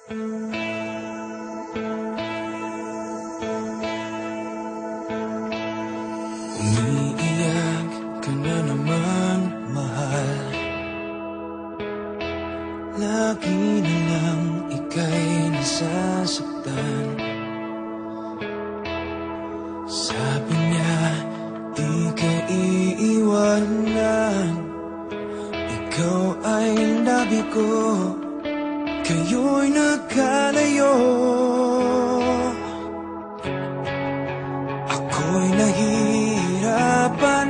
Umiiyak ka na naman, mahal. Lagi na lang ika'y nasasaktan. Sabi niya, di ka iiwanan. Ikaw ay nabi ko, kayo'y nagkalayo. Ako'y nahihirapan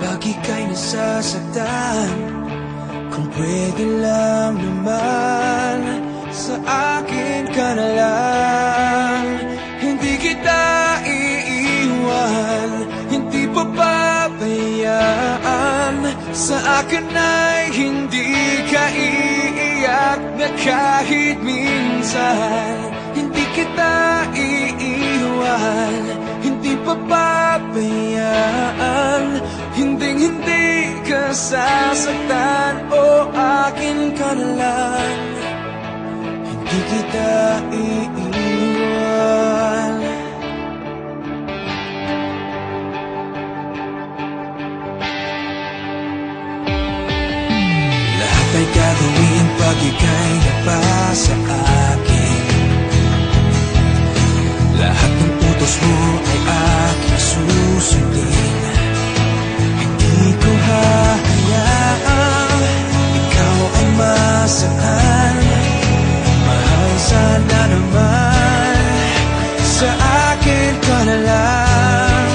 pag ika'y nasasaktan. Kung pwede lang naman, sa akin ka na lang. Hindi kita iiwan, hindi papabayaan. Sa akin ay hindi ka iiyak na kahit minsan. Hindi kita iiwan, hindi papabayaan. Hinding-hindi ka sasaktan, o akin ka na lang. Hindi kita iiwan. Lahat ay gagawin pag ika'y napasa akin. Lahat ng utos mo ay aking susundin. Hindi ko hahayaang ikaw ay masaktan. Mahal, sana naman sa akin ka na lang.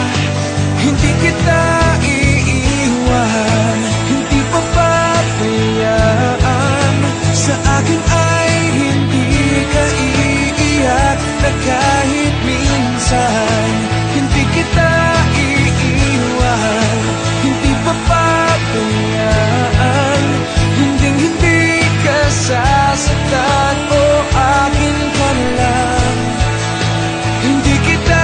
Hindi kita iiwan, hindi papabayaan. Sa akin ay hindi ka iiyak na kahit minsan. Hindi kita iiwan, hindi papabayaan. Hinding-hindi ka sasaktan, o akin ka na lang. Hindi kita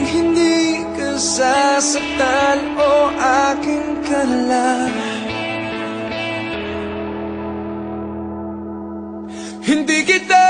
hindi ka sasaktan, o akin ka na lang. Hindi kita